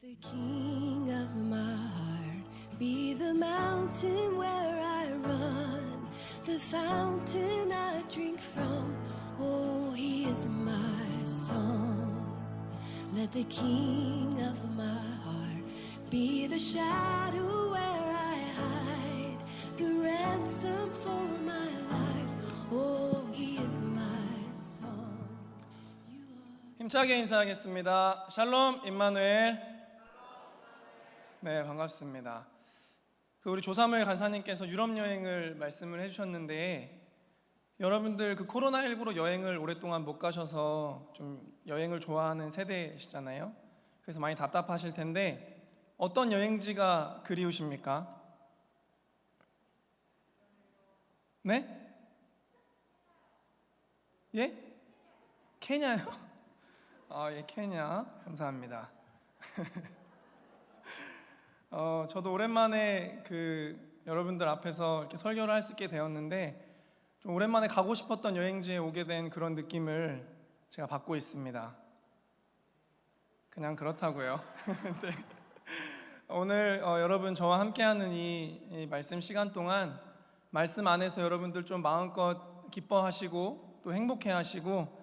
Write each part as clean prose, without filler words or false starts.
The king of my heart, be the mountain where I run, the fountain I drink from. Oh, he is my song. Let the king of my heart be the shadow where I hide, the ransom for my life. Oh, he is my song. 힘차게 인사하겠습니다. 샬롬 임마누엘. 네, 반갑습니다. 우리 조사무엘 간사님께서 유럽 여행을 말씀을 해주셨는데, 여러분들 코로나19로 여행을 오랫동안 못 가셔서 좀 여행을 좋아하는 세대시잖아요. 그래서 많이 답답하실 텐데 어떤 여행지가 그리우십니까? 네? 예? 케냐요? 예, 케냐. 감사합니다. 저도 오랜만에 여러분들 앞에서 이렇게 설교를 할 수 있게 되었는데, 좀 오랜만에 가고 싶었던 여행지에 오게 된 그런 느낌을 제가 받고 있습니다. 그냥 그렇다고요. 네. 오늘 여러분 저와 함께하는 이 말씀 시간 동안 말씀 안에서 여러분들 좀 마음껏 기뻐하시고 또 행복해하시고,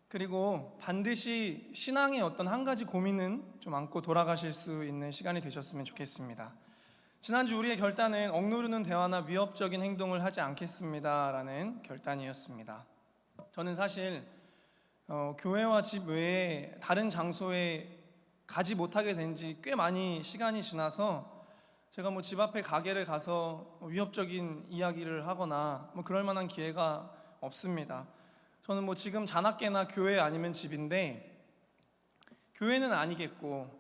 그리고 반드시 신앙의 어떤 한 가지 고민은 좀 안고 돌아가실 수 있는 시간이 되셨으면 좋겠습니다. 지난주 우리의 결단은 억누르는 대화나 위협적인 행동을 하지 않겠습니다 라는 결단이었습니다. 저는 사실 교회와 집 외에 다른 장소에 가지 못하게 된 지 꽤 많이 시간이 지나서 제가 집 앞에 가게를 가서 위협적인 이야기를 하거나 그럴 만한 기회가 없습니다. 저는 지금 잔학계나 교회 아니면 집인데, 교회는 아니겠고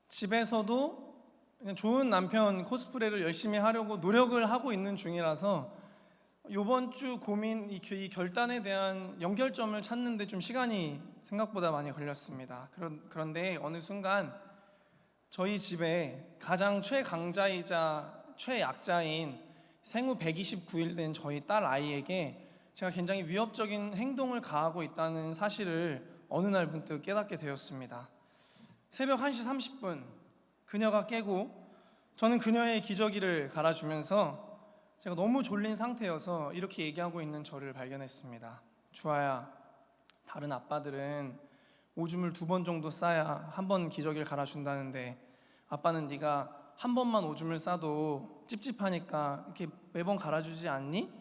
집에서도 그냥 좋은 남편 코스프레를 열심히 하려고 노력을 하고 있는 중이라서 이번 주 고민, 이 결단에 대한 연결점을 찾는데 좀 시간이 생각보다 많이 걸렸습니다. 그런데 어느 순간 저희 집에 가장 최강자이자 최약자인 생후 129일 된 저희 딸 아이에게 제가 굉장히 위협적인 행동을 가하고 있다는 사실을 어느 날 문득 깨닫게 되었습니다. 새벽 1시 30분 그녀가 깨고 저는 그녀의 기저귀를 갈아주면서 제가 너무 졸린 상태여서 이렇게 얘기하고 있는 저를 발견했습니다. 주아야, 다른 아빠들은 오줌을 2번 정도 싸야 한 번 기저귀를 갈아준다는데 아빠는 네가 한 번만 오줌을 싸도 찝찝하니까 이렇게 매번 갈아주지 않니?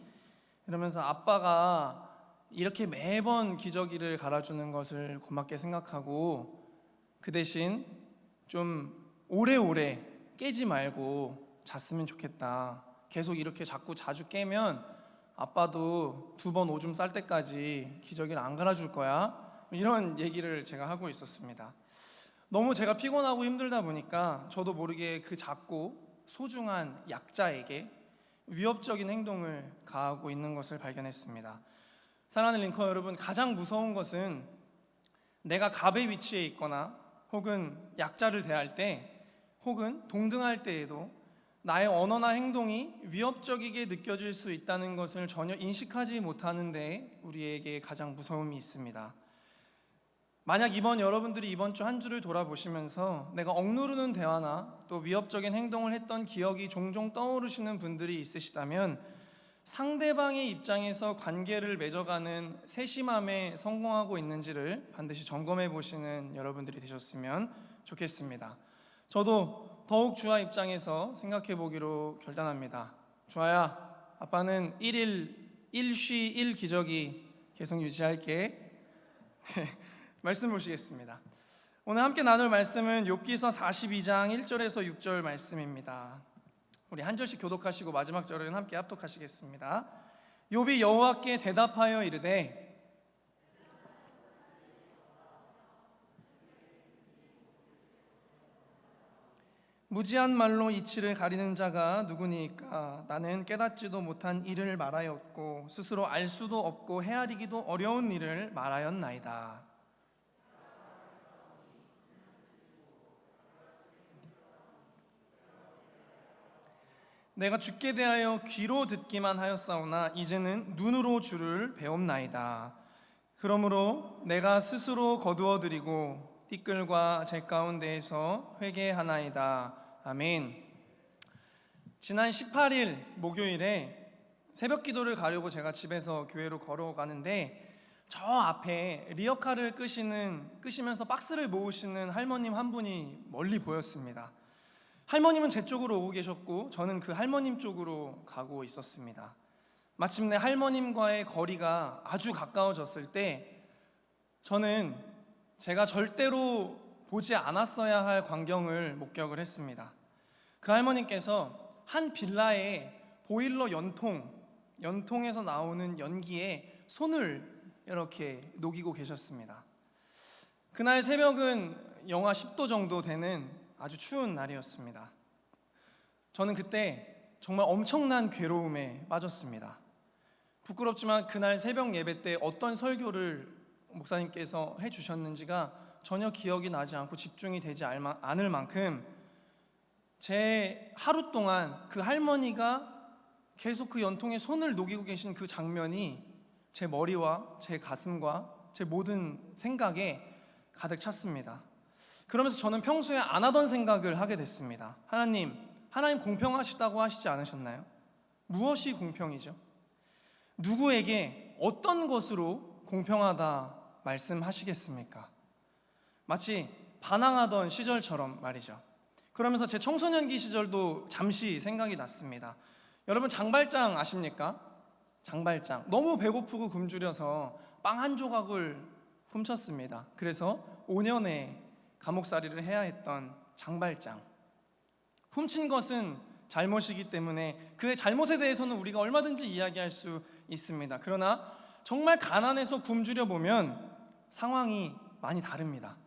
이러면서 아빠가 이렇게 매번 기저귀를 갈아주는 것을 고맙게 생각하고 그 대신 좀 오래오래 깨지 말고 잤으면 좋겠다. 계속 이렇게 자주 깨면 아빠도 2번 오줌 쌀 때까지 기저귀를 안 갈아줄 거야. 이런 얘기를 제가 하고 있었습니다. 너무 제가 피곤하고 힘들다 보니까 저도 모르게 그 작고 소중한 약자에게 위협적인 행동을 가하고 있는 것을 발견했습니다. 사랑하는 링컨 여러분, 가장 무서운 것은 내가 갑의 위치에 있거나 혹은 약자를 대할 때 혹은 동등할 때에도 나의 언어나 행동이 위협적이게 느껴질 수 있다는 것을 전혀 인식하지 못하는 데 우리에게 가장 무서움이 있습니다. 만약 여러분들이 이번 주 한 주를 돌아보시면서 내가 억누르는 대화나 또 위협적인 행동을 했던 기억이 종종 떠오르시는 분들이 있으시다면, 상대방의 입장에서 관계를 맺어가는 세심함에 성공하고 있는지를 반드시 점검해 보시는 여러분들이 되셨으면 좋겠습니다. 저도 더욱 주아 입장에서 생각해 보기로 결단합니다. 주아야, 아빠는 1쉬 1 기저귀 계속 유지할게. 말씀 보시겠습니다. 오늘 함께 나눌 말씀은 욥기서 42장 1절에서 6절 말씀입니다. 우리 한 절씩 교독하시고 마지막 절은 함께 합독하시겠습니다. 욥이 여호와께 대답하여 이르되, 무지한 말로 이치를 가리는 자가 누구니까? 나는 깨닫지도 못한 일을 말하였고 스스로 알 수도 없고 헤아리기도 어려운 일을 말하였나이다. 내가 주께 대하여 귀로 듣기만 하였사오나 이제는 눈으로 주를 배옵나이다. 그러므로 내가 스스로 거두어드리고 띠끌과 제 가운데에서 회개하나이다. 아멘. 지난 18일 목요일에 새벽 기도를 가려고 제가 집에서 교회로 걸어가는데 저 앞에 리어카를 끄시면서 박스를 모으시는 할머님 한 분이 멀리 보였습니다. 할머님은 제 쪽으로 오고 계셨고 저는 그 할머님 쪽으로 가고 있었습니다. 마침내 할머님과의 거리가 아주 가까워졌을 때 저는 제가 절대로 보지 않았어야 할 광경을 목격을 했습니다. 그 할머님께서 한 빌라의 보일러 연통에서 나오는 연기에 손을 이렇게 녹이고 계셨습니다. 그날 새벽은 영하 10도 정도 되는 아주 추운 날이었습니다. 저는 그때 정말 엄청난 괴로움에 빠졌습니다. 부끄럽지만 그날 새벽 예배 때 어떤 설교를 목사님께서 해주셨는지가 전혀 기억이 나지 않고 집중이 되지 않을 만큼 제 하루 동안 그 할머니가 계속 그 연통에 손을 녹이고 계신 그 장면이 제 머리와 제 가슴과 제 모든 생각에 가득 찼습니다. 그러면서 저는 평소에 안 하던 생각을 하게 됐습니다. 하나님 공평하시다고 하시지 않으셨나요? 무엇이 공평이죠? 누구에게 어떤 것으로 공평하다 말씀하시겠습니까? 마치 반항하던 시절처럼 말이죠. 그러면서 제 청소년기 시절도 잠시 생각이 났습니다. 여러분 장발장 아십니까? 장발장. 너무 배고프고 굶주려서 빵 한 조각을 훔쳤습니다. 그래서 5년의 감옥살이를 해야 했던 장발장. 훔친 것은 잘못이기 때문에 그의 잘못에 대해서는 우리가 얼마든지 이야기할 수 있습니다. 그러나 정말 가난해서 굶주려 보면 상황이 많이 다릅니다.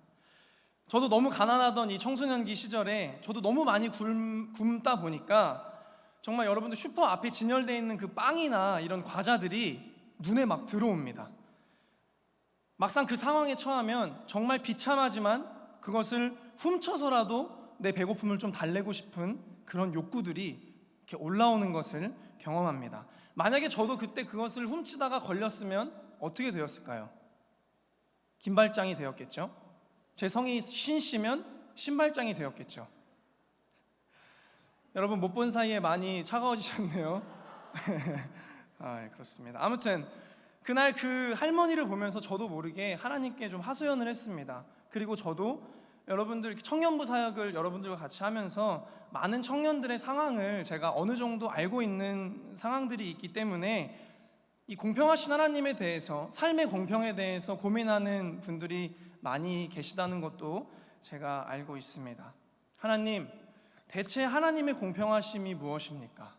저도 너무 가난하던 이 청소년기 시절에 저도 너무 많이 굶다 보니까 정말 여러분들 슈퍼 앞에 진열되어 있는 그 빵이나 이런 과자들이 눈에 막 들어옵니다. 막상 그 상황에 처하면 정말 비참하지만 그것을 훔쳐서라도 내 배고픔을 좀 달래고 싶은 그런 욕구들이 이렇게 올라오는 것을 경험합니다. 만약에 저도 그때 그것을 훔치다가 걸렸으면 어떻게 되었을까요? 김발장이 되었겠죠? 제 성이 신씨면 신발장이 되었겠죠. 여러분 못 본 사이에 많이 차가워지셨네요. 그렇습니다. 아무튼 그날 그 할머니를 보면서 저도 모르게 하나님께 좀 하소연을 했습니다. 그리고 저도 여러분들 청년부 사역을 여러분들과 같이 하면서 많은 청년들의 상황을 제가 어느 정도 알고 있는 상황들이 있기 때문에 이 공평하신 하나님에 대해서, 삶의 공평에 대해서 고민하는 분들이 많이 계시다는 것도 제가 알고 있습니다. 하나님, 대체 하나님의 공평하심이 무엇입니까?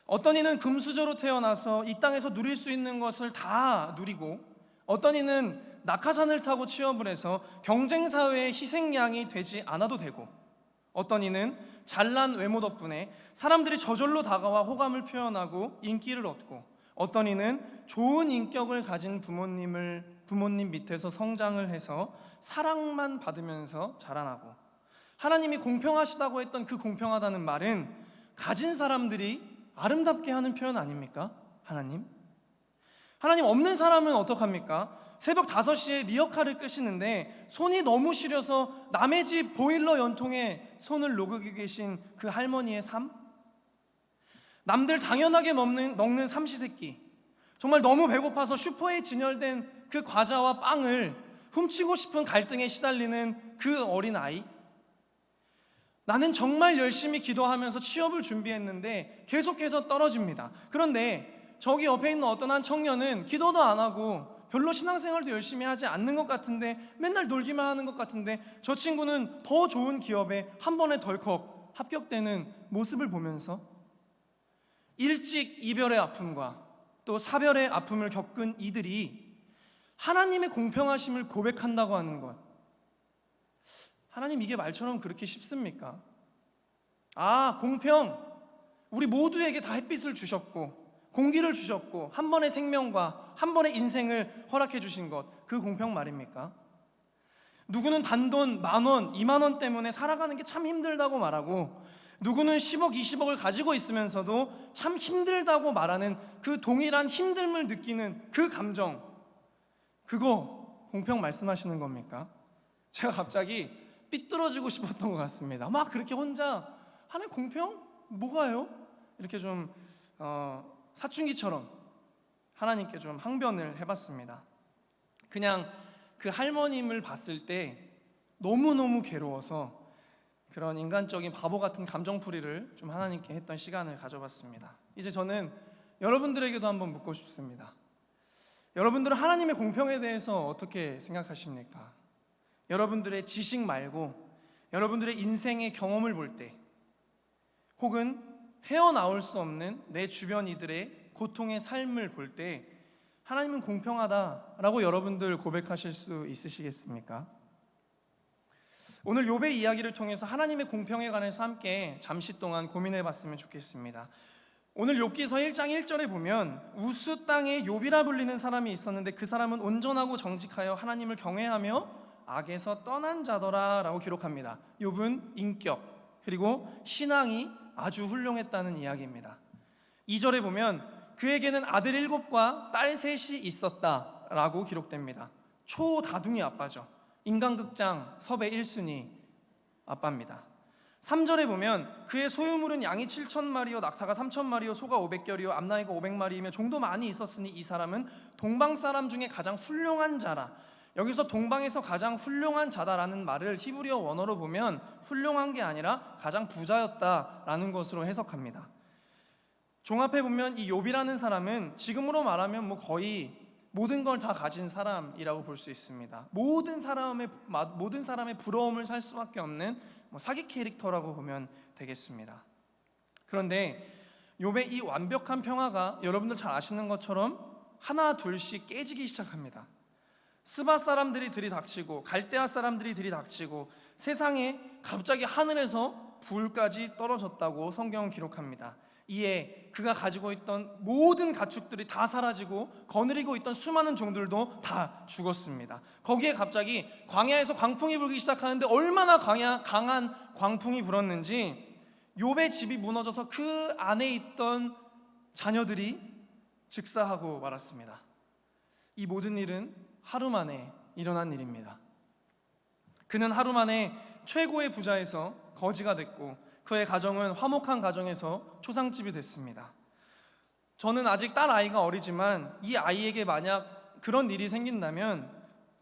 어떤 이는 금수저로 태어나서 이 땅에서 누릴 수 있는 것을 다 누리고, 어떤 이는 낙하산을 타고 취업을 해서 경쟁사회의 희생양이 되지 않아도 되고, 어떤 이는 잘난 외모 덕분에 사람들이 저절로 다가와 호감을 표현하고 인기를 얻고, 어떤 이는 좋은 인격을 가진 부모님 밑에서 성장을 해서 사랑만 받으면서 자라나고, 하나님이 공평하시다고 했던 그 공평하다는 말은 가진 사람들이 아름답게 하는 표현 아닙니까? 하나님 없는 사람은 어떡합니까? 새벽 5시에 리어카를 끄시는데 손이 너무 시려서 남의 집 보일러 연통에 손을 녹이고 계신 그 할머니의 삶? 남들 당연하게 먹는 삼시세끼, 정말 너무 배고파서 슈퍼에 진열된 그 과자와 빵을 훔치고 싶은 갈등에 시달리는 그 어린아이. 나는 정말 열심히 기도하면서 취업을 준비했는데 계속해서 떨어집니다. 그런데 저기 옆에 있는 어떤 한 청년은 기도도 안 하고 별로 신앙생활도 열심히 하지 않는 것 같은데, 맨날 놀기만 하는 것 같은데, 저 친구는 더 좋은 기업에 한 번에 덜컥 합격되는 모습을 보면서 일찍 이별의 아픔과 또 사별의 아픔을 겪은 이들이 하나님의 공평하심을 고백한다고 하는 것, 하나님 이게 말처럼 그렇게 쉽습니까? 공평, 우리 모두에게 다 햇빛을 주셨고 공기를 주셨고 한 번의 생명과 한 번의 인생을 허락해 주신 것, 그 공평 말입니까? 누구는 단돈 10,000원, 20,000원 때문에 살아가는 게 참 힘들다고 말하고, 누구는 10억, 20억을 가지고 있으면서도 참 힘들다고 말하는 그 동일한 힘듦을 느끼는 그 감정, 그거 공평 말씀하시는 겁니까? 제가 갑자기 삐뚤어지고 싶었던 것 같습니다. 막 그렇게 혼자 하나님 공평? 뭐가요? 이렇게 좀 사춘기처럼 하나님께 좀 항변을 해봤습니다. 그냥 그 할머님을 봤을 때 너무너무 괴로워서 그런 인간적인 바보 같은 감정풀이를 좀 하나님께 했던 시간을 가져봤습니다. 이제 저는 여러분들에게도 한번 묻고 싶습니다. 여러분들은 하나님의 공평에 대해서 어떻게 생각하십니까? 여러분들의 지식 말고 여러분들의 인생의 경험을 볼 때, 혹은 헤어나올 수 없는 내 주변 이들의 고통의 삶을 볼 때 하나님은 공평하다라고 여러분들 고백하실 수 있으시겠습니까? 오늘 욥의 이야기를 통해서 하나님의 공평에 관해서 함께 잠시 동안 고민해 봤으면 좋겠습니다. 오늘 욥기서 1장 1절에 보면 우스 땅에 욥이라 불리는 사람이 있었는데 그 사람은 온전하고 정직하여 하나님을 경외하며 악에서 떠난 자더라 라고 기록합니다. 욥은 인격 그리고 신앙이 아주 훌륭했다는 이야기입니다. 2절에 보면 그에게는 아들 7과 딸 3이 있었다 라고 기록됩니다. 초다둥이 아빠죠. 인간극장 섭외 1순위 아빠입니다. 3절에 보면 그의 소유물은 양이 7,000마리요 낙타가 3,000마리요 소가 500결이요 암나이가 500마리이며 종도 많이 있었으니 이 사람은 동방 사람 중에 가장 훌륭한 자라. 여기서 동방에서 가장 훌륭한 자다라는 말을 히브리어 원어로 보면 훌륭한 게 아니라 가장 부자였다라는 것으로 해석합니다. 종합해 보면 이 욥이라는 사람은 지금으로 말하면 거의 모든 걸 다 가진 사람이라고 볼 수 있습니다. 모든 사람의 부러움을 살 수밖에 없는 사기 캐릭터라고 보면 되겠습니다. 그런데 욥의 이 완벽한 평화가 여러분들 잘 아시는 것처럼 하나 둘씩 깨지기 시작합니다. 스바 사람들이 들이닥치고 갈대아 사람들이 들이닥치고 세상에 갑자기 하늘에서 불까지 떨어졌다고 성경은 기록합니다. 이에 그가 가지고 있던 모든 가축들이 다 사라지고 거느리고 있던 수많은 종들도 다 죽었습니다. 거기에 갑자기 광야에서 광풍이 불기 시작하는데 얼마나 강한 광풍이 불었는지 욥의 집이 무너져서 그 안에 있던 자녀들이 즉사하고 말았습니다. 이 모든 일은 하루 만에 일어난 일입니다. 그는 하루 만에 최고의 부자에서 거지가 됐고 그의 가정은 화목한 가정에서 초상집이 됐습니다. 저는 아직 딸 아이가 어리지만 이 아이에게 만약 그런 일이 생긴다면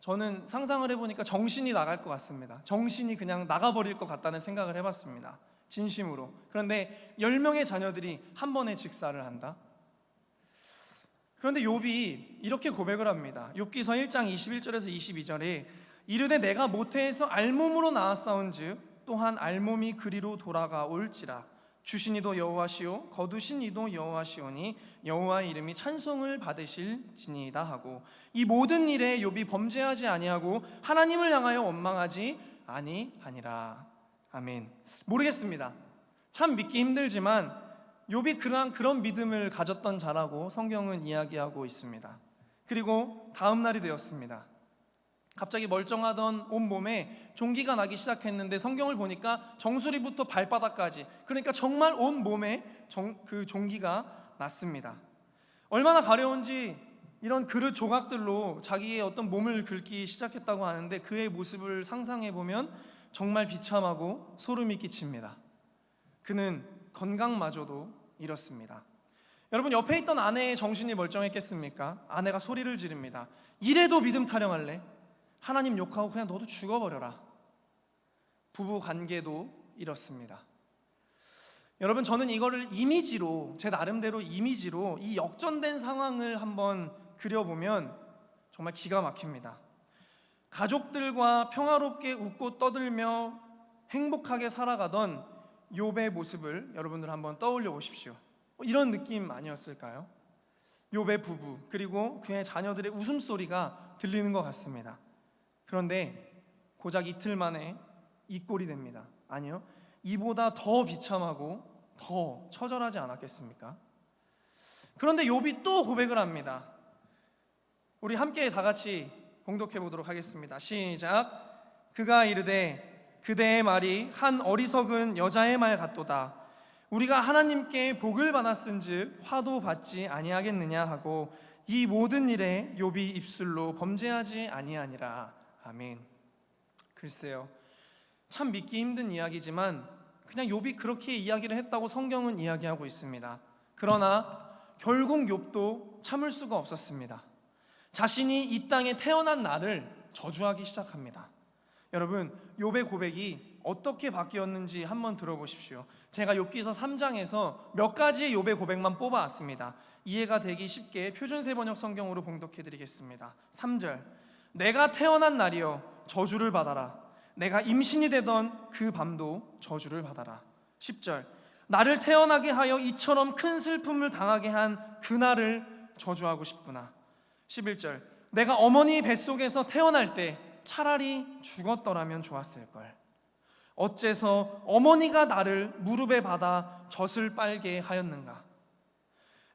저는 상상을 해보니까 정신이 나갈 것 같습니다. 정신이 그냥 나가버릴 것 같다는 생각을 해봤습니다. 진심으로. 그런데 10명의 자녀들이 한 번에 즉사를 한다? 그런데 욥이 이렇게 고백을 합니다. 욥기서 1장 21절에서 22절에 이르되 내가 모태에서 알몸으로 나았사온즉 또한 알몸이 그리로 돌아가올지라 주신 이도 여호와시오 거두신 이도 여호와시오니 여호와의 이름이 찬송을 받으실지니이다 하고 이 모든 일에 욥이 범죄하지 아니하고 하나님을 향하여 원망하지 아니하니라. 아멘. 모르겠습니다. 참 믿기 힘들지만 욥이 그런 믿음을 가졌던 자라고 성경은 이야기하고 있습니다. 그리고 다음 날이 되었습니다. 갑자기 멀쩡하던 온몸에 종기가 나기 시작했는데 성경을 보니까 정수리부터 발바닥까지, 그러니까 정말 온몸에 그 종기가 났습니다. 얼마나 가려운지 이런 그릇 조각들로 자기의 어떤 몸을 긁기 시작했다고 하는데 그의 모습을 상상해보면 정말 비참하고 소름이 끼칩니다. 그는 건강마저도 잃었습니다. 여러분, 옆에 있던 아내의 정신이 멀쩡했겠습니까? 아내가 소리를 지릅니다. 이래도 믿음 타령할래? 하나님 욕하고 그냥 너도 죽어버려라. 부부 관계도 이렇습니다. 여러분, 저는 이거를 이미지로, 제 나름대로 이미지로 이 역전된 상황을 한번 그려보면 정말 기가 막힙니다. 가족들과 평화롭게 웃고 떠들며 행복하게 살아가던 욥의 모습을 여러분들 한번 떠올려 보십시오. 이런 느낌 아니었을까요? 욥의 부부 그리고 그의 자녀들의 웃음소리가 들리는 것 같습니다. 그런데 고작 이틀 만에 이 꼴이 됩니다. 아니요, 이보다 더 비참하고 더 처절하지 않았겠습니까? 그런데 욥이 또 고백을 합니다. 우리 함께 다 같이 봉독해 보도록 하겠습니다. 시작. 그가 이르되 그대의 말이 한 어리석은 여자의 말 같도다. 우리가 하나님께 복을 받았은즉 화도 받지 아니하겠느냐 하고 이 모든 일에 욥이 입술로 범죄하지 아니하니라. 아멘. 글쎄요, 참 믿기 힘든 이야기지만 그냥 욥이 그렇게 이야기를 했다고 성경은 이야기하고 있습니다. 그러나 결국 욥도 참을 수가 없었습니다. 자신이 이 땅에 태어난 날을 저주하기 시작합니다. 여러분, 욥의 고백이 어떻게 바뀌었는지 한번 들어보십시오. 제가 욥기서 3장에서 몇 가지의 욥의 고백만 뽑아왔습니다. 이해가 되기 쉽게 표준세 번역 성경으로 봉독해 드리겠습니다. 3절, 내가 태어난 날이여 저주를 받아라. 내가 임신이 되던 그 밤도 저주를 받아라. 10절, 나를 태어나게 하여 이처럼 큰 슬픔을 당하게 한 그날을 저주하고 싶구나. 11절, 내가 어머니 뱃속에서 태어날 때 차라리 죽었더라면 좋았을걸. 어째서 어머니가 나를 무릎에 받아 젖을 빨게 하였는가.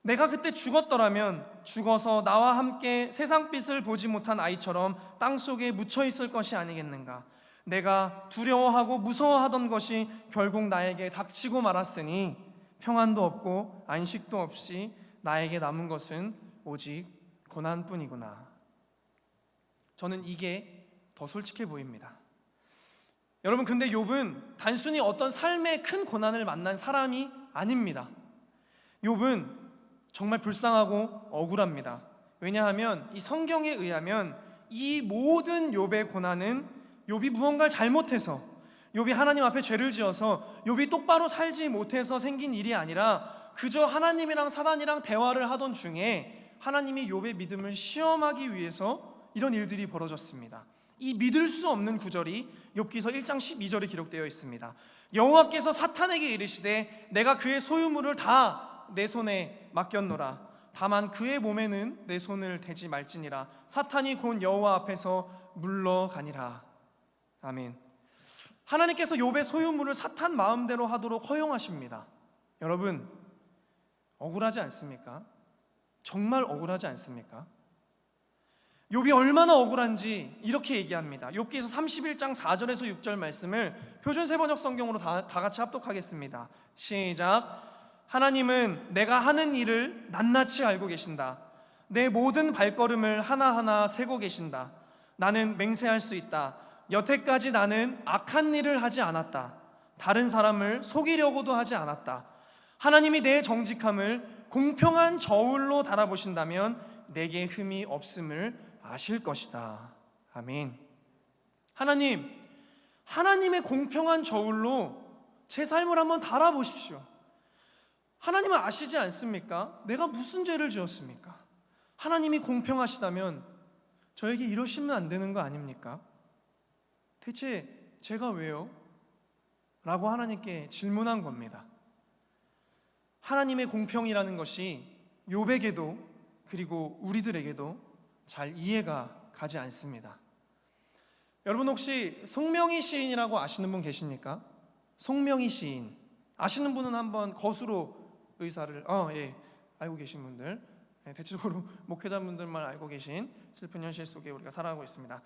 내가 그때 죽었더라면 죽어서 나와 함께 세상빛을 보지 못한 아이처럼 땅속에 묻혀 있을 것이 아니겠는가. 내가 두려워하고 무서워하던 것이 결국 나에게 닥치고 말았으니 평안도 없고 안식도 없이 나에게 남은 것은 오직 고난뿐이구나. 저는 이게 더 솔직해 보입니다. 여러분, 근데 욥은 단순히 어떤 삶의 큰 고난을 만난 사람이 아닙니다. 욥은 정말 불쌍하고 억울합니다. 왜냐하면 이 성경에 의하면 이 모든 욥의 고난은 욥이 무언가를 잘못해서, 욥이 하나님 앞에 죄를 지어서, 욥이 똑바로 살지 못해서 생긴 일이 아니라 그저 하나님이랑 사단이랑 대화를 하던 중에 하나님이 욥의 믿음을 시험하기 위해서 이런 일들이 벌어졌습니다. 이 믿을 수 없는 구절이 욥기서 1장 12절에 기록되어 있습니다. 여호와께서 사탄에게 이르시되 내가 그의 소유물을 다 내 손에 맡겼노라. 다만 그의 몸에는 내 손을 대지 말지니라. 사탄이 곧 여호와 앞에서 물러가니라. 아멘. 하나님께서 욥의 소유물을 사탄 마음대로 하도록 허용하십니다. 여러분, 억울하지 않습니까? 정말 억울하지 않습니까? 욥이 얼마나 억울한지 이렇게 얘기합니다. 욥기서 31장 4절에서 6절 말씀을 표준세 번역 성경으로 다 같이 합독하겠습니다. 시작. 하나님은 내가 하는 일을 낱낱이 알고 계신다. 내 모든 발걸음을 하나하나 세고 계신다. 나는 맹세할 수 있다. 여태까지 나는 악한 일을 하지 않았다. 다른 사람을 속이려고도 하지 않았다. 하나님이 내 정직함을 공평한 저울로 달아보신다면 내게 흠이 없음을 아실 것이다. 아멘. 하나님의 공평한 저울로 제 삶을 한번 달아보십시오. 하나님은 아시지 않습니까? 내가 무슨 죄를 지었습니까? 하나님이 공평하시다면 저에게 이러시면 안 되는 거 아닙니까? 대체 제가 왜요? 라고 하나님께 질문한 겁니다. 하나님의 공평이라는 것이 욥에게도 그리고 우리들에게도 잘 이해가 가지 않습니다. 여러분, 혹시 송명희 시인이라고 아시는 분 계십니까? 송명희 시인 아시는 분은 한번 거수로 의사를 알고 계신 분들, 대체적으로 목회자분들만 알고 계신 슬픈 현실 속에 우리가 살아가고 있습니다.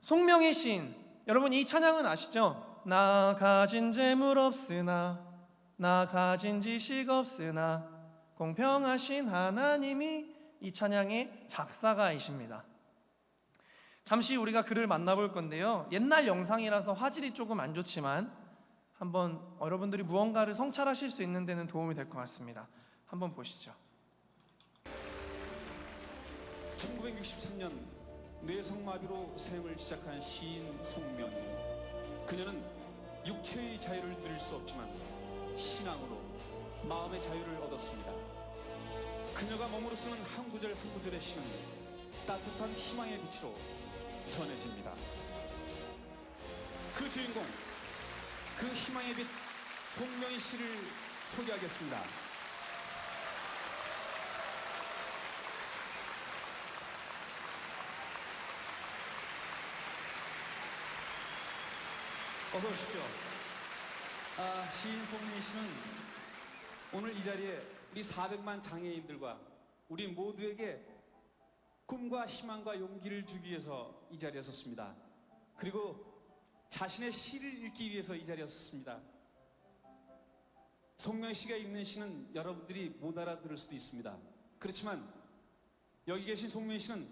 송명희 시인, 여러분 이 찬양은 아시죠? 나 가진 재물 없으나 나 가진 지식 없으나 공평하신 하나님이 이 찬양의 작사가이십니다. 잠시 우리가 그를 만나볼 건데요, 옛날 영상이라서 화질이 조금 안 좋지만 한번 여러분들이 무언가를 성찰하실 수 있는 데는 도움이 될 것 같습니다. 한번 보시죠. 1963년 뇌성마비로 생을 시작한 시인 송명희. 그녀는 육체의 자유를 누릴 수 없지만 신앙으로 마음의 자유를 얻었습니다. 그녀가 몸으로 쓰는 한 구절 한 구절의 시는 따뜻한 희망의 빛으로 전해집니다. 그 주인공, 그 희망의 빛 송명희 씨를 소개하겠습니다. 어서 오십시오. 시인 송명희 씨는 오늘 이 자리에 우리 400만 장애인들과 우리 모두에게 꿈과 희망과 용기를 주기 위해서 이 자리에 섰습니다. 그리고 자신의 시를 읽기 위해서 이 자리에 섰습니다. 송명희 씨가 읽는 시는 여러분들이 못 알아들을 수도 있습니다. 그렇지만 여기 계신 송명희 씨는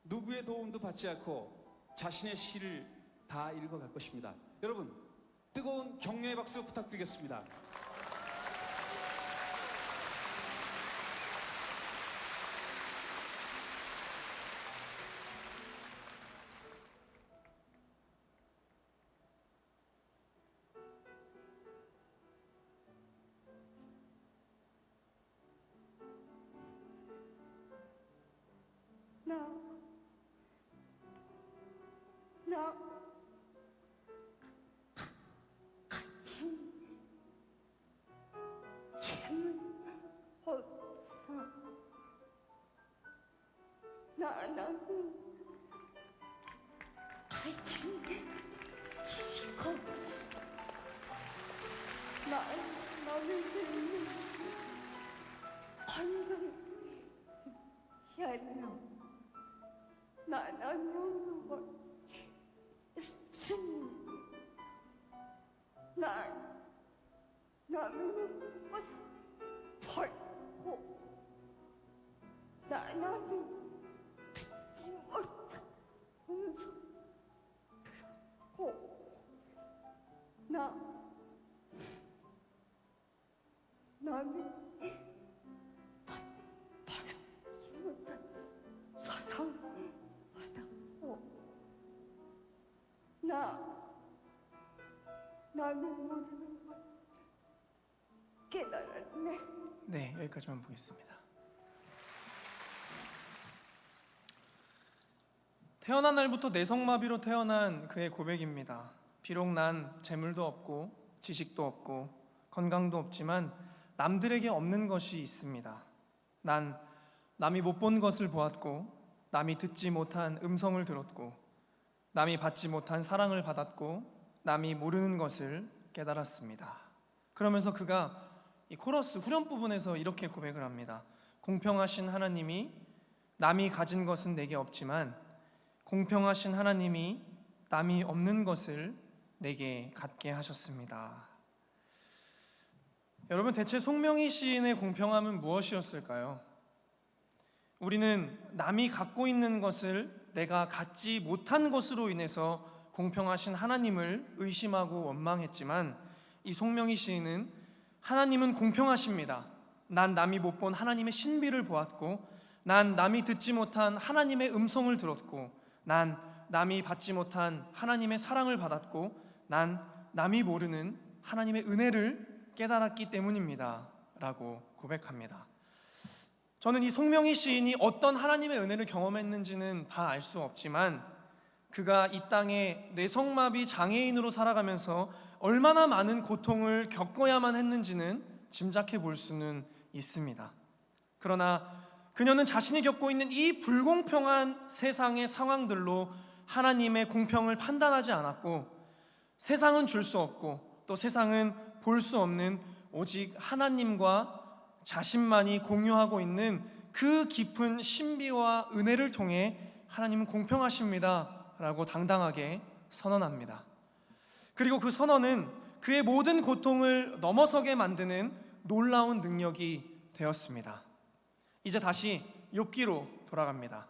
누구의 도움도 받지 않고 자신의 시를 다 읽어갈 것입니다. 여러분, 뜨거운 격려의 박수 부탁드리겠습니다. 나 같이 나는 같이 시고 나는 방금 야나 나는 뭐 나는 꽃 벌고 나는 듣지 못한 고 나는 받지 못한 사랑을 받았고 나는 모르는 걸 깨달았네. 네, 여기까지만 보겠습니다. 태어난 날부터 내성마비로 태어난 그의 고백입니다. 비록 난 재물도 없고 지식도 없고 건강도 없지만 남들에게 없는 것이 있습니다. 난 남이 못 본 것을 보았고 남이 듣지 못한 음성을 들었고 남이 받지 못한 사랑을 받았고 남이 모르는 것을 깨달았습니다. 그러면서 그가 이 코러스 후렴 부분에서 이렇게 고백을 합니다. 공평하신 하나님이 남이 가진 것은 내게 없지만 공평하신 하나님이 남이 없는 것을 내게 갖게 하셨습니다. 여러분, 대체 송명희 시인의 공평함은 무엇이었을까요? 우리는 남이 갖고 있는 것을 내가 갖지 못한 것으로 인해서 공평하신 하나님을 의심하고 원망했지만 이 송명희 시인은 하나님은 공평하십니다. 난 남이 못 본 하나님의 신비를 보았고 난 남이 듣지 못한 하나님의 음성을 들었고 난 남이 받지 못한 하나님의 사랑을 받았고 난 남이 모르는 하나님의 은혜를 깨달았기 때문입니다 라고 고백합니다. 저는 이 송명희 시인이 어떤 하나님의 은혜를 경험했는지는 다 알 수 없지만 그가 이 땅에 뇌성마비 장애인으로 살아가면서 얼마나 많은 고통을 겪어야만 했는지는 짐작해 볼 수는 있습니다. 그러나 그녀는 자신이 겪고 있는 이 불공평한 세상의 상황들로 하나님의 공평을 판단하지 않았고 세상은 줄 수 없고 또 세상은 볼 수 없는 오직 하나님과 자신만이 공유하고 있는 그 깊은 신비와 은혜를 통해 하나님은 공평하십니다 라고 당당하게 선언합니다. 그리고 그 선언은 그의 모든 고통을 넘어서게 만드는 놀라운 능력이 되었습니다. 이제 다시 욥기로 돌아갑니다.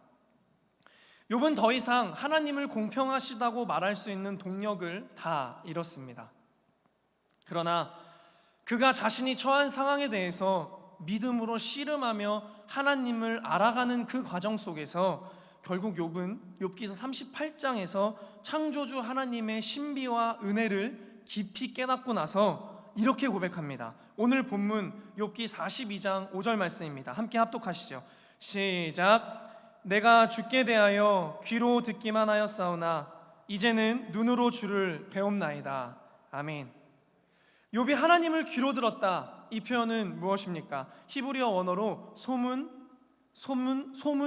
욥은 더 이상 하나님을 공평하시다고 말할 수 있는 동력을 다 잃었습니다. 그러나 그가 자신이 처한 상황에 대해서 믿음으로 씨름하며 하나님을 알아가는 그 과정 속에서 결국 욥은 욥기서 38장에서 창조주 하나님의 신비와 은혜를 깊이 깨닫고 나서 이렇게 고백합니다. 오늘 본문 욥기 42장 5절 말씀입니다. 함께 합독하시죠. 시작. 내가 주께 대하여 귀로 듣기만 하였사오나 이제는 눈으로 주를 배움나이다. 아멘. 욥이 하나님을 귀로 들었다. 이 표현은 무엇입니까? 히브리어 원어로 소문,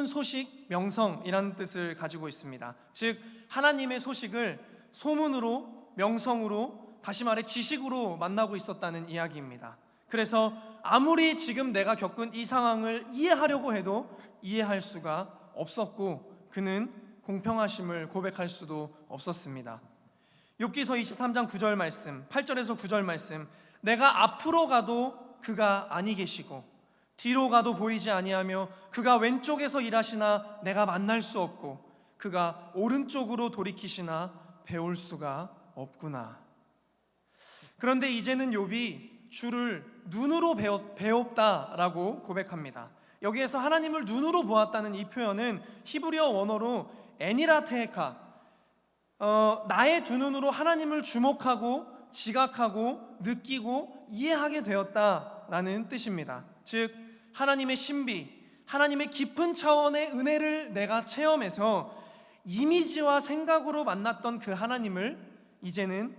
소식, 명성이라는 뜻을 가지고 있습니다. 즉 하나님의 소식을 소문으로, 명성으로, 다시 말해 지식으로 만나고 있었다는 이야기입니다. 그래서 아무리 지금 내가 겪은 이 상황을 이해하려고 해도 이해할 수가 없었고 그는 공평하심을 고백할 수도 없었습니다. 욥기서 23장 9절 말씀, 8절에서 9절 말씀, 내가 앞으로 가도 그가 아니 계시고 뒤로 가도 보이지 아니하며 그가 왼쪽에서 일하시나 내가 만날 수 없고 그가 오른쪽으로 돌이키시나 배울 수가 없구나. 그런데 이제는 욥이 주를 눈으로 배웠다라고 고백합니다. 여기에서 하나님을 눈으로 보았다는 이 표현은 히브리어 원어로 에니라테카, 나의 두 눈으로 하나님을 주목하고 지각하고 느끼고 이해하게 되었다라는 뜻입니다. 즉 하나님의 신비, 하나님의 깊은 차원의 은혜를 내가 체험해서 이미지와 생각으로 만났던 그 하나님을 이제는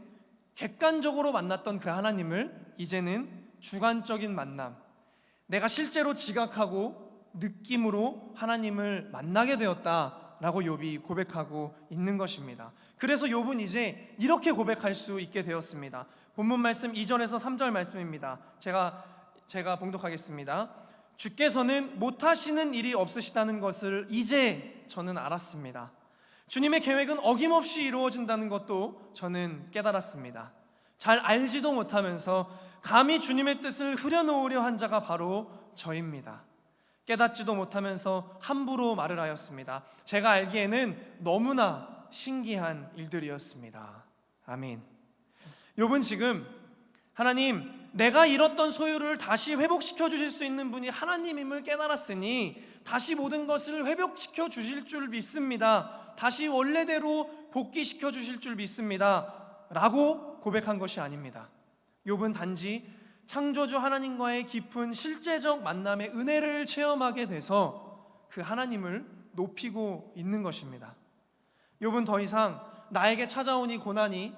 객관적으로 만났던 그 하나님을 이제는 주관적인 만남, 내가 실제로 지각하고 느낌으로 하나님을 만나게 되었다라고 욥이 고백하고 있는 것입니다. 그래서 욥은 이제 이렇게 고백할 수 있게 되었습니다. 본문 말씀 2절에서 3절 말씀입니다. 제가 봉독하겠습니다. 주께서는 못하시는 일이 없으시다는 것을 이제 저는 알았습니다. 주님의 계획은 어김없이 이루어진다는 것도 저는 깨달았습니다. 잘 알지도 못하면서 감히 주님의 뜻을 흐려놓으려 한 자가 바로 저입니다. 깨닫지도 못하면서 함부로 말을 하였습니다. 제가 알기에는 너무나 신기한 일들이었습니다. 아멘. 욥은 지금 하나님, 내가 잃었던 소유를 다시 회복시켜 주실 수 있는 분이 하나님임을 깨달았으니 다시 모든 것을 회복시켜 주실 줄 믿습니다. 다시 원래대로 복귀시켜 주실 줄 믿습니다 라고 고백한 것이 아닙니다. 욥은 단지 창조주 하나님과의 깊은 실제적 만남의 은혜를 체험하게 돼서 그 하나님을 높이고 있는 것입니다. 욥은 더 이상 나에게 찾아온 이 고난이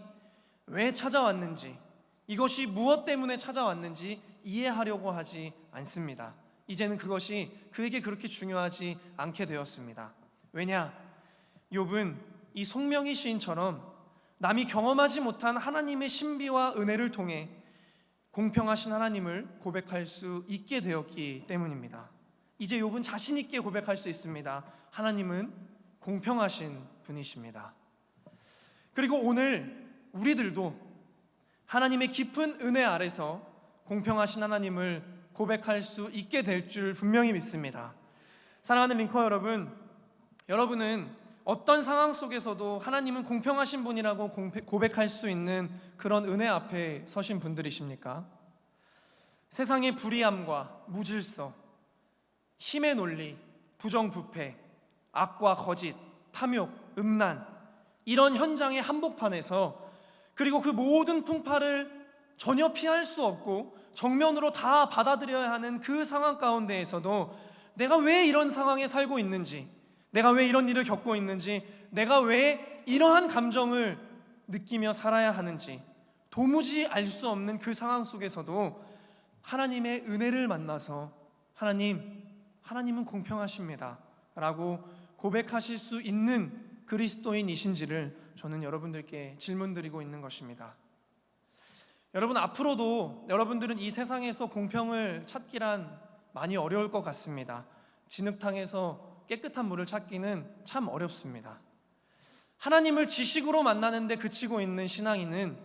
왜 찾아왔는지, 이것이 무엇 때문에 찾아왔는지 이해하려고 하지 않습니다. 이제는 그것이 그에게 그렇게 중요하지 않게 되었습니다. 왜냐? 욥은 이 송명희 시인처럼 남이 경험하지 못한 하나님의 신비와 은혜를 통해 공평하신 하나님을 고백할 수 있게 되었기 때문입니다. 이제 욥은 자신 있게 고백할 수 있습니다. 하나님은 공평하신 분이십니다. 그리고 오늘 우리들도 하나님의 깊은 은혜 아래서 공평하신 하나님을 고백할 수 있게 될 줄 분명히 믿습니다. 사랑하는 링커 여러분, 여러분은 어떤 상황 속에서도 하나님은 공평하신 분이라고 고백할 수 있는 그런 은혜 앞에 서신 분들이십니까? 세상의 불의함과 무질서, 힘의 논리, 부정부패, 악과 거짓, 탐욕, 음란, 이런 현장의 한복판에서, 그리고 그 모든 풍파를 전혀 피할 수 없고 정면으로 다 받아들여야 하는 그 상황 가운데에서도 내가 왜 이런 상황에 살고 있는지, 내가 왜 이런 일을 겪고 있는지, 내가 왜 이러한 감정을 느끼며 살아야 하는지 도무지 알 수 없는 그 상황 속에서도 하나님의 은혜를 만나서 하나님은 공평하십니다 라고 고백하실 수 있는 그리스도인이신지를 저는 여러분들께 질문드리고 있는 것입니다. 여러분, 앞으로도 여러분들은 이 세상에서 공평을 찾기란 많이 어려울 것 같습니다. 진흙탕에서 깨끗한 물을 찾기는 참 어렵습니다. 하나님을 지식으로 만나는데 그치고 있는 신앙인은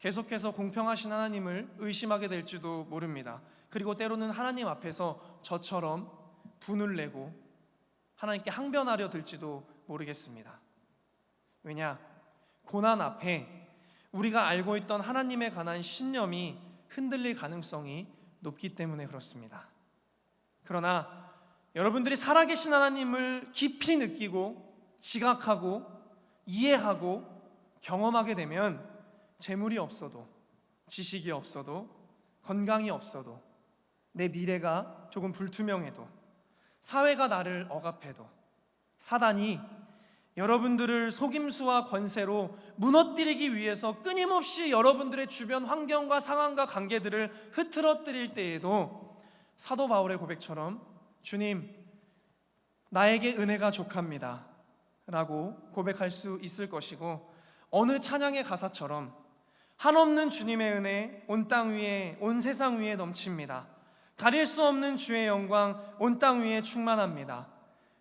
계속해서 공평하신 하나님을 의심하게 될지도 모릅니다. 그리고 때로는 하나님 앞에서 저처럼 분을 내고 하나님께 항변하려 들지도 모르겠습니다. 왜냐? 고난 앞에 우리가 알고 있던 하나님에 관한 신념이 흔들릴 가능성이 높기 때문에 그렇습니다. 그러나 여러분들이 살아계신 하나님을 깊이 느끼고 지각하고 이해하고 경험하게 되면 재물이 없어도, 지식이 없어도, 건강이 없어도, 내 미래가 조금 불투명해도, 사회가 나를 억압해도, 사단이 여러분들을 속임수와 권세로 무너뜨리기 위해서 끊임없이 여러분들의 주변 환경과 상황과 관계들을 흐트러뜨릴 때에도 사도 바울의 고백처럼 주님, 나에게 은혜가 족합니다 라고 고백할 수 있을 것이고, 어느 찬양의 가사처럼 한없는 주님의 은혜 온 땅 위에, 온 세상 위에 넘칩니다. 가릴 수 없는 주의 영광 온 땅 위에 충만합니다.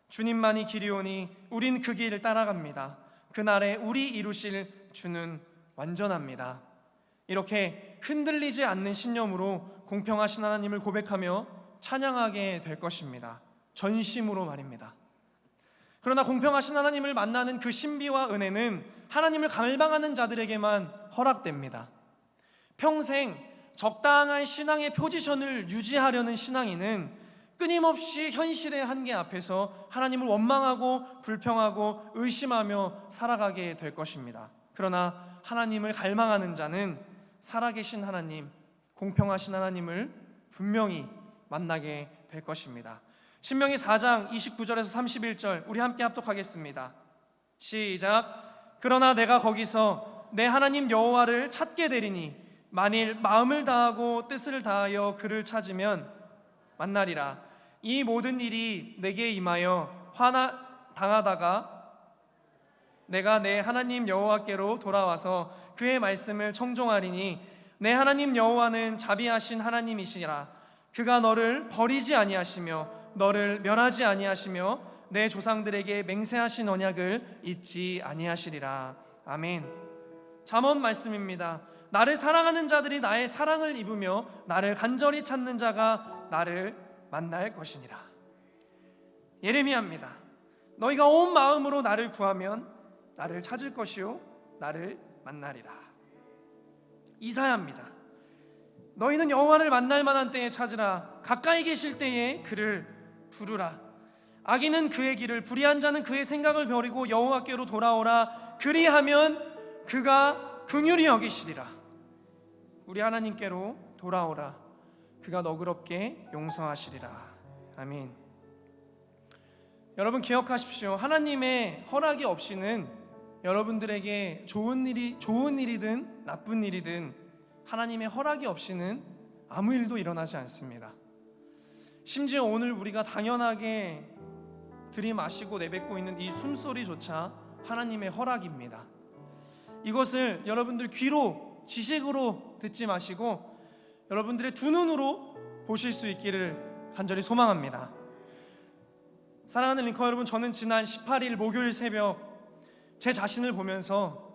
주님만이 길이오니 우린 그 길 따라갑니다. 그날에 우리 이루실 주는 완전합니다. 이렇게 흔들리지 않는 신념으로 공평하신 하나님을 고백하며 찬양하게 될 것입니다. 전심으로 말입니다. 그러나 공평하신 하나님을 만나는 그 신비와 은혜는 하나님을 갈망하는 자들에게만 허락됩니다. 평생 적당한 신앙의 포지션을 유지하려는 신앙인은 끊임없이 현실의 한계 앞에서 하나님을 원망하고 불평하고 의심하며 살아가게 될 것입니다. 그러나 하나님을 갈망하는 자는 살아계신 하나님, 공평하신 하나님을 분명히 만나게 될 것입니다. 신명기 4장 29절에서 31절 우리 함께 합독하겠습니다. 시작. 그러나 내가 거기서 내 하나님 여호와를 찾게 되리니 만일 마음을 다하고 뜻을 다하여 그를 찾으면 만나리라. 이 모든 일이 내게 임하여 당하다가 내가 내 하나님 여호와께로 돌아와서 그의 말씀을 청종하리니 내 하나님 여호와는 자비하신 하나님이시라. 그가 너를 버리지 아니하시며 너를 멸하지 아니하시며 내 조상들에게 맹세하신 언약을 잊지 아니하시리라. 아멘. 잠언 말씀입니다. 나를 사랑하는 자들이 나의 사랑을 입으며 나를 간절히 찾는 자가 나를 만날 것이니라. 예레미야입니다. 너희가 온 마음으로 나를 구하면 나를 찾을 것이요 나를 만나리라. 이사야입니다. 너희는 여호와를 만날 만한 때에 찾으라. 가까이 계실 때에 그를 부르라. 악인은 그의 길을, 불의한 자는 그의 생각을 버리고 여호와께로 돌아오라. 그리하면 그가 긍휼히 여기시리라. 우리 하나님께로 돌아오라. 그가 너그럽게 용서하시리라. 아멘. 여러분 기억하십시오. 하나님의 허락이 없이는 여러분들에게 좋은 일이든 나쁜 일이든 하나님의 허락이 없이는 아무 일도 일어나지 않습니다. 심지어 오늘 우리가 당연하게 들이마시고 내뱉고 있는 이 숨소리조차 하나님의 허락입니다. 이것을 여러분들 귀로, 지식으로 듣지 마시고 여러분들의 두 눈으로 보실 수 있기를 간절히 소망합니다. 사랑하는 링커 여러분, 저는 지난 18일 목요일 새벽 제 자신을 보면서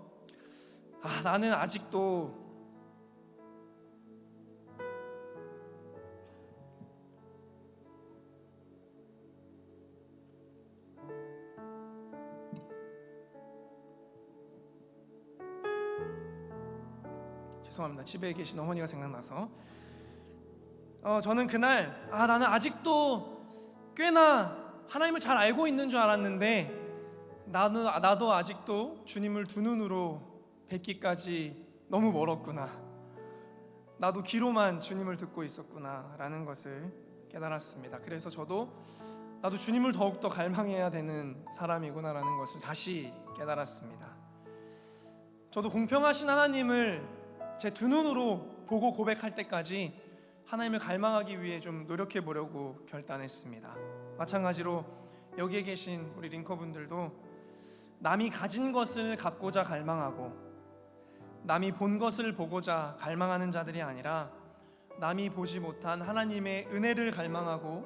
나는 아직도 죄송합니다. 집에 계신 어머니가 생각나서 저는 그날 나는 아직도 꽤나 하나님을 잘 알고 있는 줄 알았는데 나도 아직도 주님을 두 눈으로 뵙기까지 너무 멀었구나. 나도 귀로만 주님을 듣고 있었구나 라는 것을 깨달았습니다. 그래서 나도 주님을 더욱더 갈망해야 되는 사람이구나 라는 것을 다시 깨달았습니다. 저도 공평하신 하나님을 제 두 눈으로 보고 고백할 때까지 하나님을 갈망하기 위해 좀 노력해 보려고 결단했습니다. 마찬가지로 여기에 계신 우리 링커분들도 남이 가진 것을 갖고자 갈망하고 남이 본 것을 보고자 갈망하는 자들이 아니라 남이 보지 못한 하나님의 은혜를 갈망하고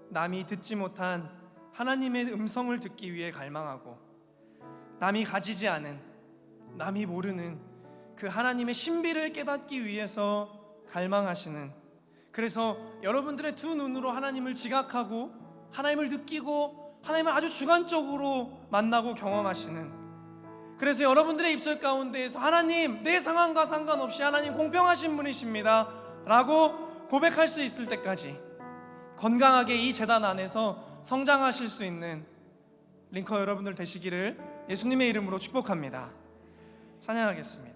남이 듣지 못한 하나님의 음성을 듣기 위해 갈망하고 남이 가지지 않은, 남이 모르는 그 하나님의 신비를 깨닫기 위해서 갈망하시는, 그래서 여러분들의 두 눈으로 하나님을 지각하고 하나님을 느끼고 하나님을 아주 주관적으로 만나고 경험하시는, 그래서 여러분들의 입술 가운데에서 하나님, 내 상황과 상관없이 하나님 공평하신 분이십니다 라고 고백할 수 있을 때까지 건강하게 이 제단 안에서 성장하실 수 있는 링커 여러분들 되시기를 예수님의 이름으로 축복합니다. 찬양하겠습니다.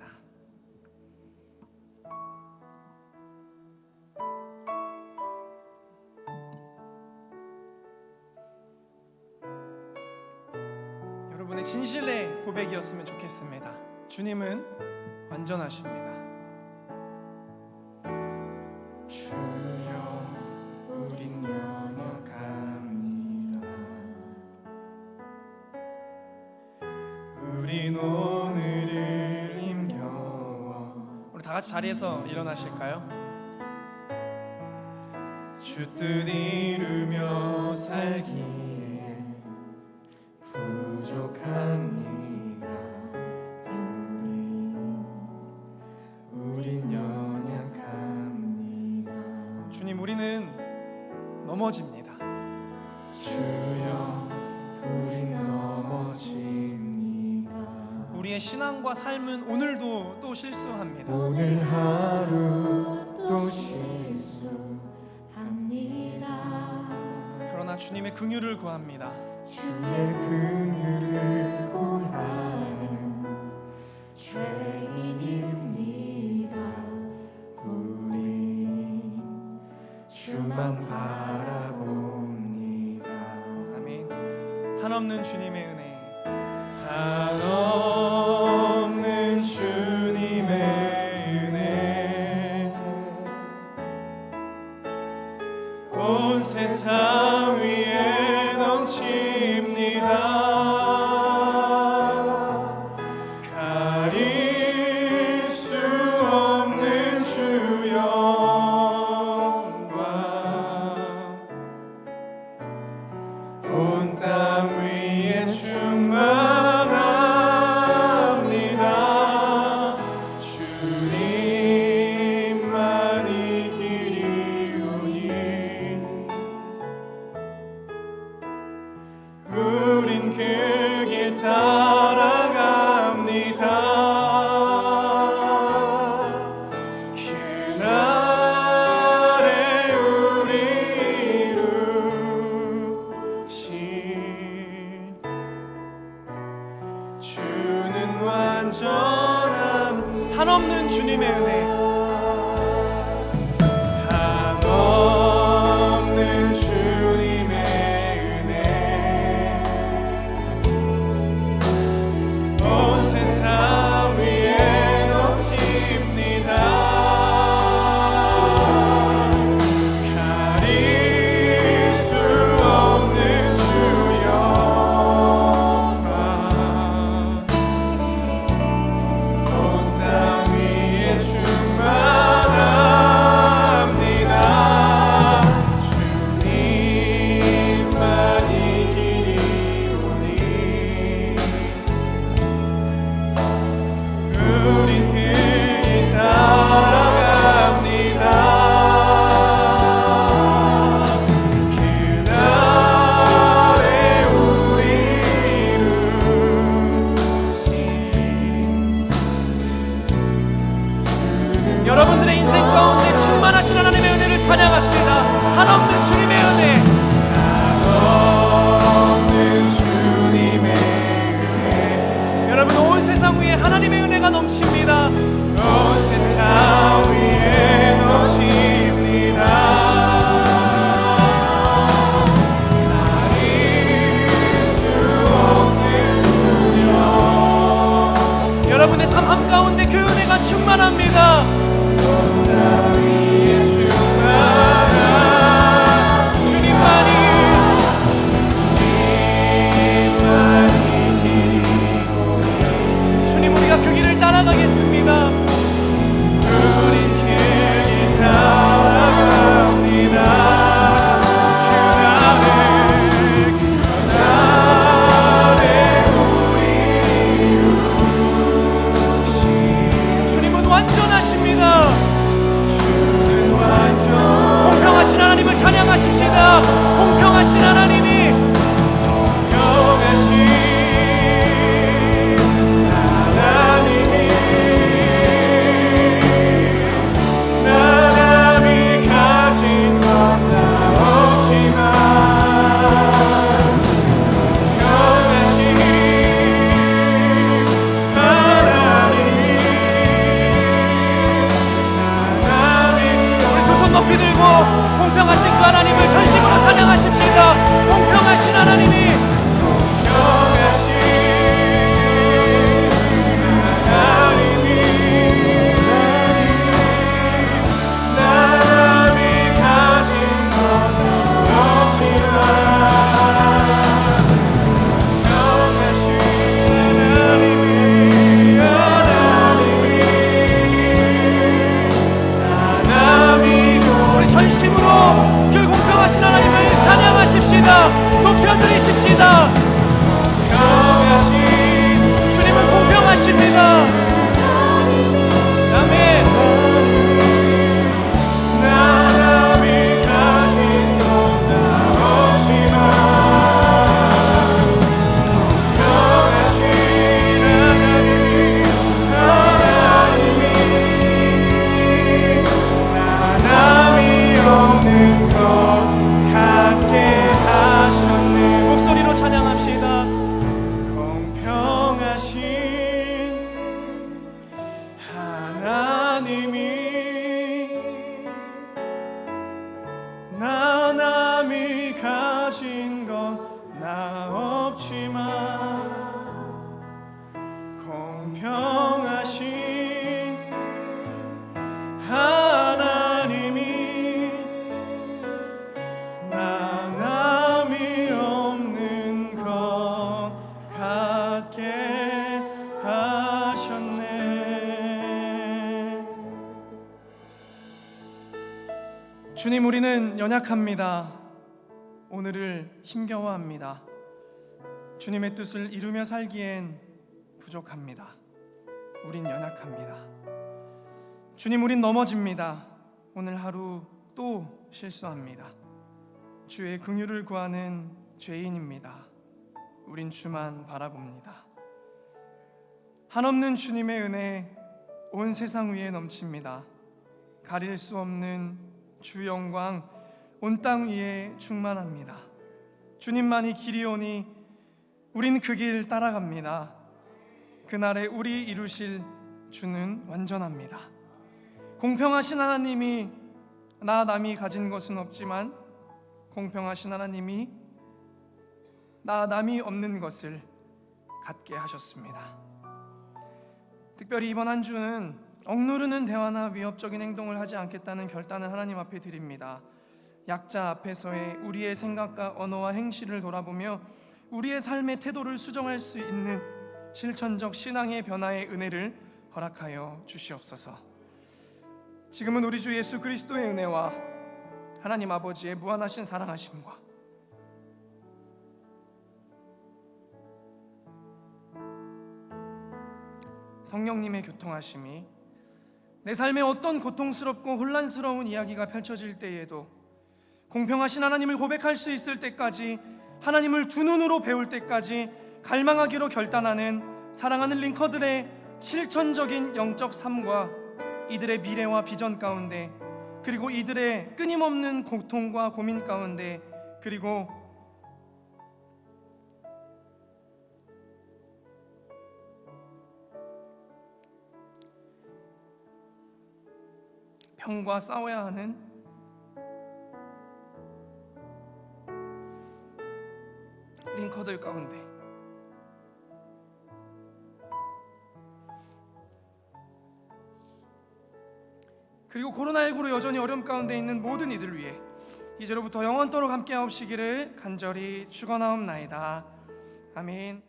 여러분의 진실의 고백이었으면 좋겠습니다. 주님은 완전하십니다. 주여 우린 연약합니다. 우린 오늘을 힘겨워. 우리 다 같이 자리에서 일어나실까요? 주 뜻 이루며 살기에 부족합니다. 우린 연약합니다. 주님, 우리는 넘어집니다. 주여 우린 신앙과 삶은 오늘도 또 실수합니다. 오늘 하루 또 실수합니다. 그러나 주님의 긍휼을 구합니다. 주의 긍휼을 구하는 죄인입니다. 우리 주만 바라봅니다. 아멘. 한없는 주님의 은혜. 한없는 주님의 은혜 온 세상 위에 넘칩니다. 가릴 수 없는 주 영광 온 땅 위에 충만합니다. 주님만이 길이오니 우린 그 길 따라갑니다. 그날에 우리 이루신 주는 완전함. 한없는 주님의 은혜. 한없는 주님의 은혜 온 세상 위에 넘칩니다. 가릴 수 없는 주 영광 온 땅 위에 충만합니다. 주님만이 길이오니 우린 그 길 따라갑니다. 그날에 우리 이루신 여러분들의 인생 가운데 충만하신 하나님의 은혜를 찬양합시다. 한없는 주님의 은혜. 없는 주님의 은혜 여러분 온 세상 위에 하나님의 은혜가 넘칩니다. 온 세상 위에 넘칩니다. 가릴 수 없는 주 영광 여러분의 삶 한가운데 그 은혜가 충만합니다. 땅 위에 충만한 주님만이 길이오니 주님 우리가 그 길을 따라가겠습니다. 우린 그 길 따라갑니다. 그날에 우리 주님은 완전하십니다. 주는 완전 공평하신 하나님을 찬양하십시다. 공평하신 하나님이 영하신 하나님이 가진 것 다 없지만 영하신 하나님이 우리 두 손 높이 들고 공평하신 그 하나님을 전심으로 찬양하십시다. 공평하신 하나님이 영하신 하나님이 가진 것 없지만 영하신 하나님이 우리 전심으로 그 공평하신 하나님을 찬양하십시다. 높여드리십시다. 영하신 주님은 공평하십니다. 아멘. 하나님이 가진 것 다 없지만 영하신 하나님이 주님, 우리는 연약합니다. 오늘을 힘겨워합니다. 주님의 뜻을 이루며 살기엔 부족합니다. 우린 연약합니다. 주님, 우린 넘어집니다. 오늘 하루 또 실수합니다. 주의 긍휼을 구하는 죄인입니다. 우린 주만 바라봅니다. 한없는 주님의 은혜 온 세상 위에 넘칩니다. 가릴 수 없는 주 영광 온 땅 위에 충만합니다. 주님만이 길이오니 우린 그 길 따라갑니다. 그날에 우리 이루실 주는 완전합니다. 공평하신 하나님이 나 남이 가진 것은 없지만 공평하신 하나님이 나 남이 없는 것을 갖게 하셨습니다. 특별히 이번 한 주는 억누르는 대화나 위협적인 행동을 하지 않겠다는 결단을 하나님 앞에 드립니다. 약자 앞에서의 우리의 생각과 언어와 행실을 돌아보며 우리의 삶의 태도를 수정할 수 있는 실천적 신앙의 변화의 은혜를 허락하여 주시옵소서. 지금은 우리 주 예수 그리스도의 은혜와 하나님 아버지의 무한하신 사랑하심과 성령님의 교통하심이 내 삶에 어떤 고통스럽고 혼란스러운 이야기가 펼쳐질 때에도 공평하신 하나님을 고백할 수 있을 때까지, 하나님을 두 눈으로 배울 때까지 갈망하기로 결단하는 사랑하는 링커들의 실천적인 영적 삶과 이들의 미래와 비전 가운데, 그리고 이들의 끊임없는 고통과 고민 가운데, 그리고 병과 싸워야 하는 링커들 가운데 그리고 코로나19로 여전히 어려움 가운데 있는 모든 이들 위해 이제로부터 영원토록 함께하옵시기를 간절히 축원하옵나이다. 아멘.